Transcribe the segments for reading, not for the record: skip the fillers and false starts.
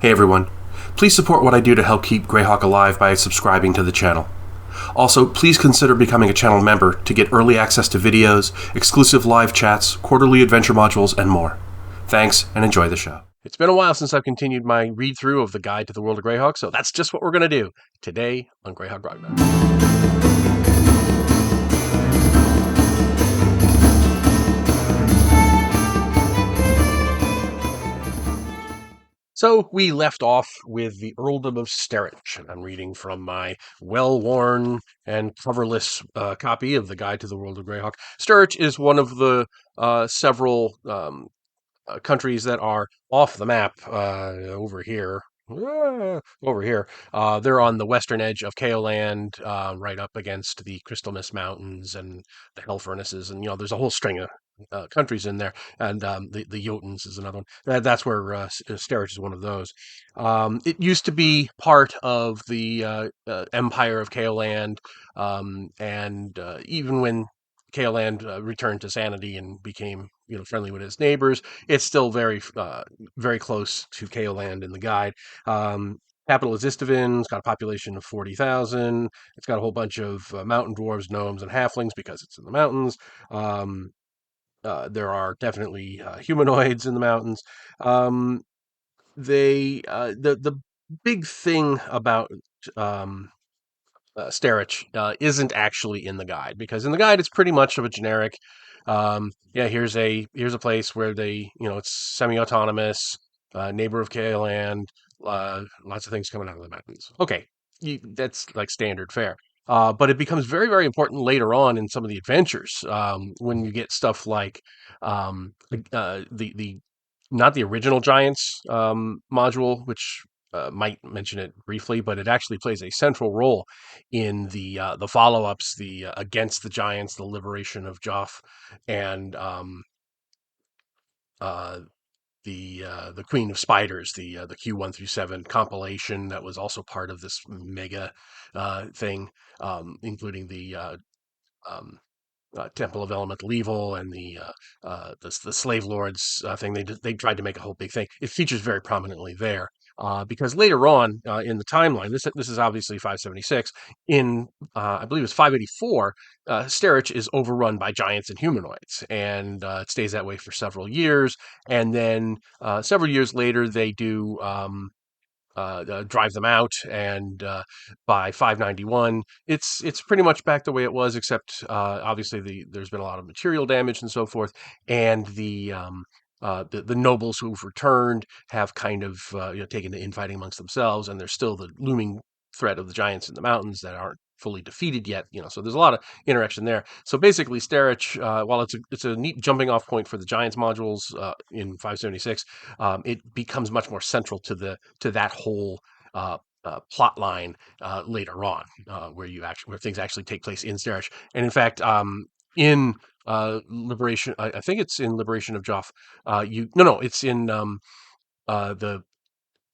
Hey everyone. Please support what I do to help keep Greyhawk alive by subscribing to the channel. Also, please consider becoming a channel member to get early access to videos, exclusive live chats, quarterly adventure modules, and more. Thanks, and enjoy the show. It's been a while since I've continued my read-through of the Guide to the World of Greyhawk, so that's just what we're going to do today on Greyhawk Ragnarok. So we left off with the Earldom of Sterich, and I'm reading from my well-worn and coverless copy of the Guide to the World of Greyhawk. Sterich is one of the several countries that are off the map over here. Over here. They're on the western edge of Kaoland, right up against the Crystal Mist Mountains and the Hell Furnaces, and there's a whole string of countries in there, and the Jotuns is another one. That's where Sterich is one of those. It used to be part of the Empire of Kaoland, and even when Kaoland returned to sanity and became friendly with its neighbors, it's still very close to Kaoland in the guide. Capital is Istavin. It's got a population of 40,000. It's got a whole bunch of mountain dwarves, gnomes, and halflings because it's in the mountains. There are definitely humanoids in the mountains. The big thing about Sterich isn't actually in the guide, because in the guide it's pretty much of a generic. Here's a place where it's semi-autonomous, neighbor of Kaoland, lots of things coming out of the mountains. Okay, that's like standard fare. But it becomes very, very important later on in some of the adventures, when you get stuff like the not the original Giants module, which might mention it briefly, but it actually plays a central role in the follow-ups, the Against the Giants, the Liberation of Joff, and uh, the Queen of Spiders, the Q1 through 7 compilation that was also part of this mega thing, including the Temple of Elemental Evil and the Slave Lords thing. They tried to make a whole big thing. It features very prominently there. Because later on in the timeline, this is obviously 576. In I believe it's 584, Sterich is overrun by giants and humanoids, and it stays that way for several years. And then several years later, they do drive them out, and by 591, it's pretty much back the way it was, except obviously there's been a lot of material damage and so forth, and the nobles who've returned have kind of taken to infighting amongst themselves, and there's still the looming threat of the giants in the mountains that aren't fully defeated yet. So there's a lot of interaction there. So basically, Sterich, while it's a neat jumping off point for the giants modules in 576, it becomes much more central to that whole plot line later on, where things actually take place in Sterich. And in fact, in Liberation, I think it's in Liberation of Joff. It's in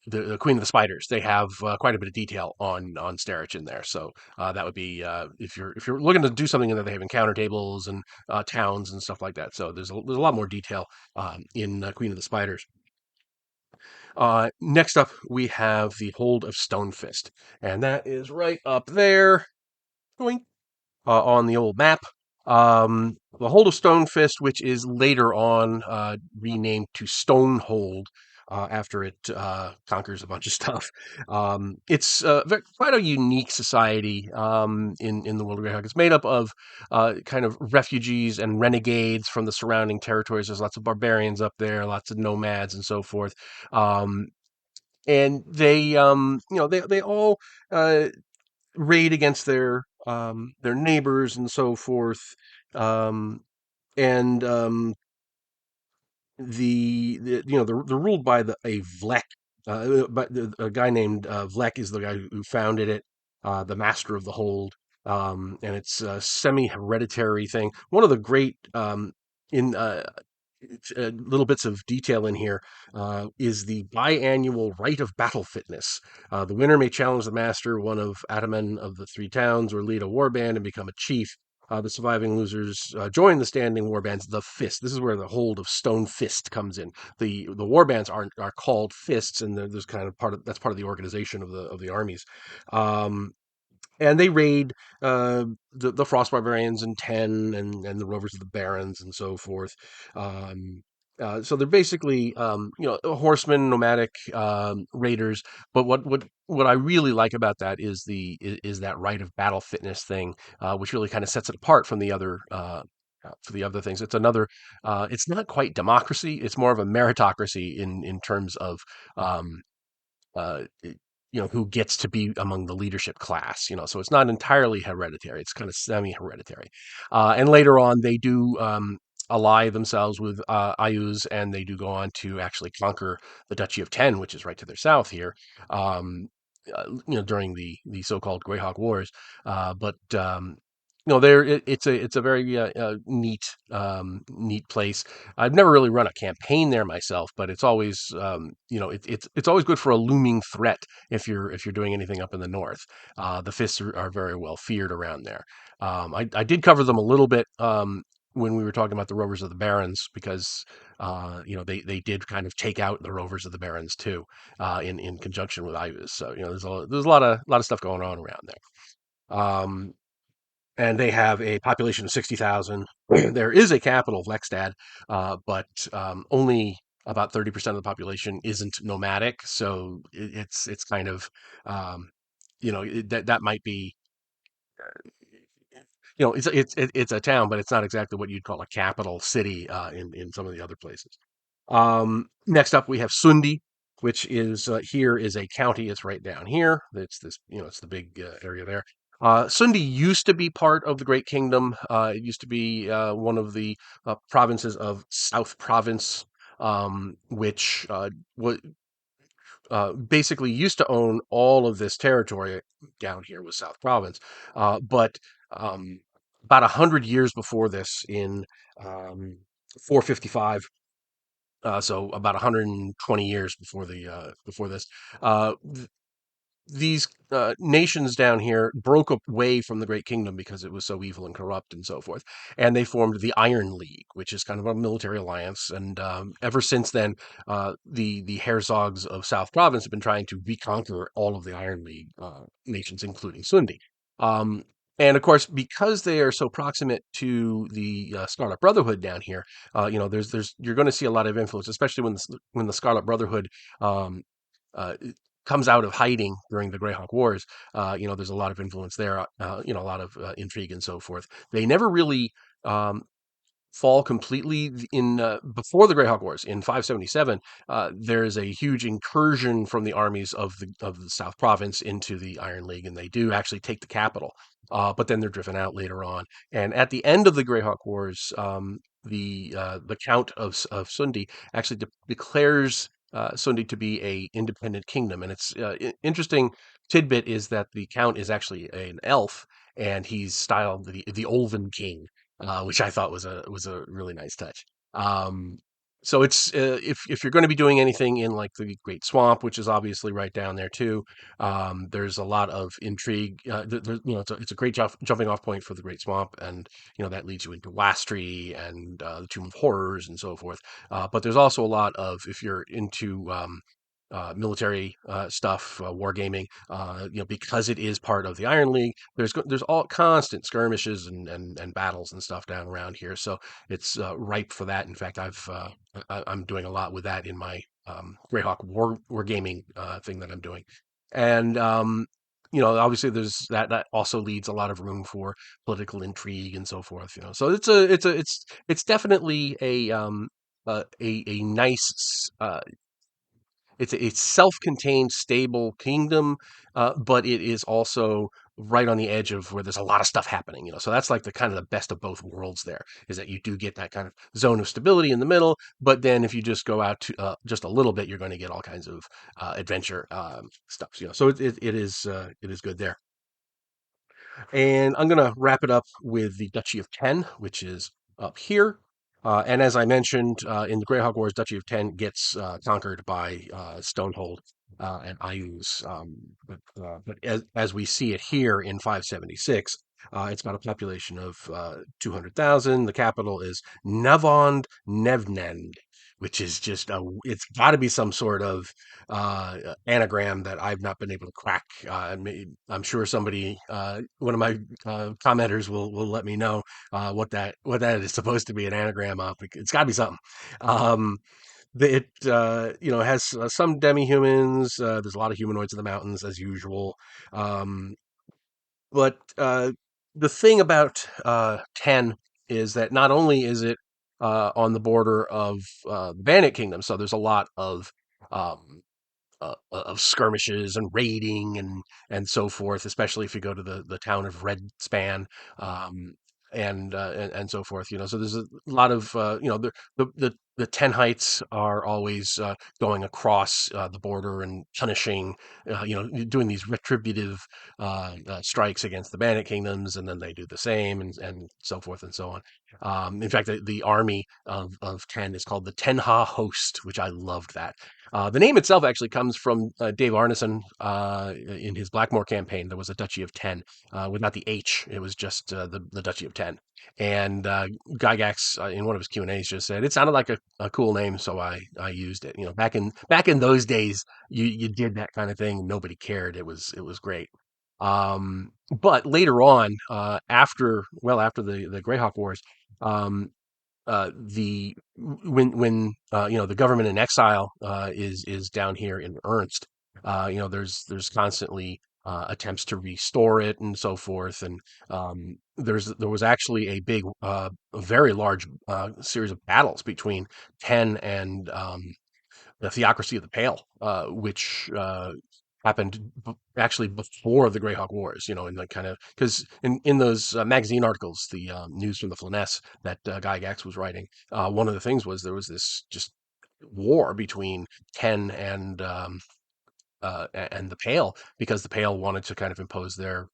the Queen of the Spiders. They have quite a bit of detail on Sterich in there. So that would be if you're looking to do something in there, they have encounter tables and towns and stuff like that. So there's a lot more detail in Queen of the Spiders. Next up, we have the Hold of Stonefist, and that is right up there, on the old map. The Hold of Stonefist, which is later on renamed to Stonehold after it conquers a bunch of stuff. It's quite a unique society in the World of Greyhawk. It's made up of kind of refugees and renegades from the surrounding territories. There's lots of barbarians up there, lots of nomads, and so forth. And they all raid against their neighbors and so forth. And they're ruled by a Vlek. But a guy named Vlek is the guy who founded it, the master of the hold. And it's a semi-hereditary thing. One of the great in little bits of detail in here is the biannual rite of battle fitness. The winner may challenge the master, one of Ataman of the three towns, or lead a warband and become a chief. The surviving losers join the standing warbands, the Fist. This is where the hold of Stonefist comes in. The warbands are called fists, and there's kind of that's part of the organization of the armies. Um, and they raid the Frost Barbarians and Tenh and the Rovers of the Barrens and so forth. Um, so they're basically horsemen, nomadic raiders. But what I really like about that is that rite of battle fitness thing, which really kind of sets it apart from the other. For the other things, it's another. It's not quite democracy. It's more of a meritocracy in terms of um, uh, who gets to be among the leadership class, so it's not entirely hereditary. It's kind of semi-hereditary. And later on, they do ally themselves with Ayuz, and they do go on to actually conquer the Duchy of Ten, which is right to their south here. Um, During the so-called Greyhawk Wars, but it's a very neat place. I've never really run a campaign there myself, but it's always it's always good for a looming threat if you're doing anything up in the north. The fists are very well feared around there. I did cover them a little bit when we were talking about the Rovers of the Barrens because they did kind of take out the Rovers of the Barrens too in conjunction with Ibis. So there's a lot of stuff going on around there. And they have a population of 60,000. There is a capital, Lexstad, but only about 30% of the population isn't nomadic. So it's kind of that might be it's a town, but it's not exactly what you'd call a capital city in some of the other places. Next up, we have Sunndi, which is here is a county. It's right down here. It's this, it's the big area there. Sunndi used to be part of the Great Kingdom. It used to be one of the provinces of South Province, which basically used to own all of this territory down here with South Province. But about 100 years before this, in 455, so about 120 years before this, uh, these nations down here broke away from the Great Kingdom because it was so evil and corrupt and so forth, and they formed the Iron League, which is kind of a military alliance. And ever since then, the Herzogs of South Province have been trying to reconquer all of the Iron League nations, including Sunndi. Um, and of course, because they are so proximate to the Scarlet Brotherhood down here, there's you're going to see a lot of influence, especially when the Scarlet Brotherhood um, uh, comes out of hiding during the Greyhawk Wars. There's a lot of influence there. A lot of intrigue and so forth. They never really um, fall completely in before the Greyhawk Wars in 577. There is a huge incursion from the armies of the South Province into the Iron League, and they do actually take the capital. But then they're driven out later on. And at the end of the Greyhawk Wars, the Count of Sunndi actually declares Sunndi to be a independent kingdom. And it's interesting tidbit is that the Count is actually an elf, and he's styled the Olven King, which I thought was a really nice touch. Um, so it's if you're going to be doing anything in like the Great Swamp, which is obviously right down there too, there's a lot of intrigue. It's a great jumping off point for the Great Swamp, and that leads you into Wastry and the Tomb of Horrors and so forth. But there's also a lot of if you're into military stuff, wargaming, because it is part of the Iron League. There's all constant skirmishes and battles and stuff down around here, so it's ripe for that. In fact, I'm doing a lot with that in my Greyhawk wargaming thing that I'm doing, and obviously there's that also leads a lot of room for political intrigue and so forth. So it's definitely a nice it's self-contained, stable kingdom, but it is also right on the edge of where there's a lot of stuff happening. So that's like the kind of the best of both worlds. There is that you do get that kind of zone of stability in the middle, but then if you just go out to just a little bit, you're going to get all kinds of adventure stuff. So it is good there. And I'm going to wrap it up with the Duchy of Ten, which is up here. And as I mentioned, in the Greyhawk Wars, Duchy of Ten gets conquered by Stonehold and Ayuz. But as we see it here in 576, It's got a population of 200,000. The capital is Navond Nevnend, which is just it's got to be some sort of anagram that I've not been able to crack. I'm sure somebody, one of my commenters, will let me know what that is supposed to be an anagram of. It's got to be something. Um, it has some demi-humans. There's a lot of humanoids in the mountains as usual. Um, but the thing about Tenh is that not only is it on the border of the Bandit Kingdom, so there's a lot um, of skirmishes and raiding and so forth, especially if you go to the town of Redspan, um, and so forth. So there's a lot of the Ten Heights are always going across the border and punishing, doing these retributive strikes against the Bandit Kingdoms, and then they do the same, and so forth and so on. In fact, the army of Ten is called the Tenha Host, which I loved that. The name itself actually comes from Dave Arneson in his Blackmore campaign. There was a Duchy of Ten without the H. It was just the Duchy of Ten. And Gygax in one of his Q&As just said it sounded like a cool name, so I used it. Back in those days, you did that kind of thing. Nobody cared. It was great. But later on, after the Greyhawk Wars, um, the when the government in exile is down here in Ernst, there's constantly attempts to restore it and so forth, and there was actually a very large series of battles between Ten and the Theocracy of the Pale, which happened actually before the Greyhawk Wars, in the kind of because in those magazine articles, the news from the Flonesse that Gygax was writing, one of the things was there was this just war between Ten and the Pale because the Pale wanted to kind of impose their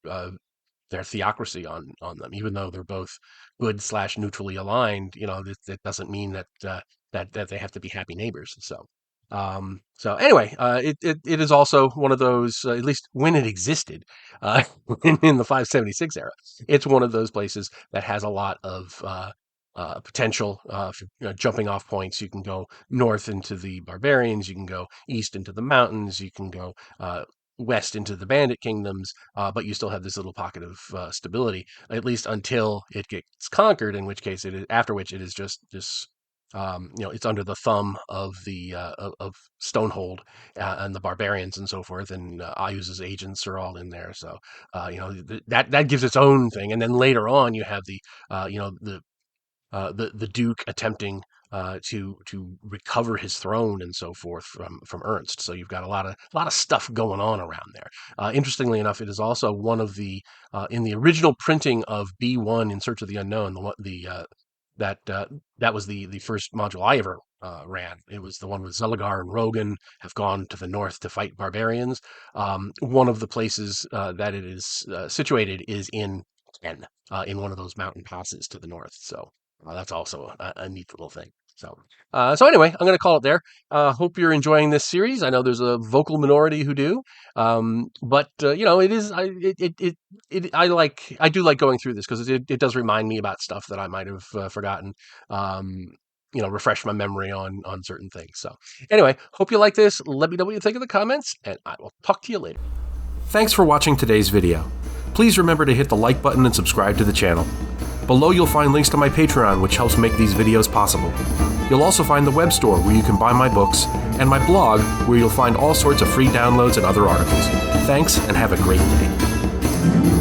theocracy on them, even though they're both good / neutrally aligned. That doesn't mean that they have to be happy neighbors. So anyway, it is also one of those, at least when it existed, uh, in the 576 era. It's one of those places that has a lot of potential for jumping off points. You can go north into the barbarians, you can go east into the mountains, you can go west into the bandit kingdoms, but you still have this little pocket of stability, at least until it gets conquered, in which case after which it is just it's under the thumb of the of Stonehold and the barbarians and so forth, and Ayuz's agents are all in there. So that gives its own thing, and then later on you have the Duke attempting to recover his throne and so forth from Ernst. So you've got a lot of stuff going on around there. Interestingly enough, it is also one of the in the original printing of B1 in Search of the Unknown, that was the first module I ever ran. It was the one with Zeligar and Rogan have gone to the north to fight barbarians. One of the places that it is situated is in Ten, in one of those mountain passes to the north. So that's also a neat little thing. So anyway, I'm going to call it there. Hope you're enjoying this series. I know there's a vocal minority who do, but it is. I do like going through this because it does remind me about stuff that I might have forgotten. Refresh my memory on certain things. So anyway, hope you like this. Let me know what you think in the comments, and I will talk to you later. Thanks for watching today's video. Please remember to hit the like button and subscribe to the channel. Below you'll find links to my Patreon, which helps make these videos possible. You'll also find the web store where you can buy my books, and my blog where you'll find all sorts of free downloads and other articles. Thanks, and have a great day.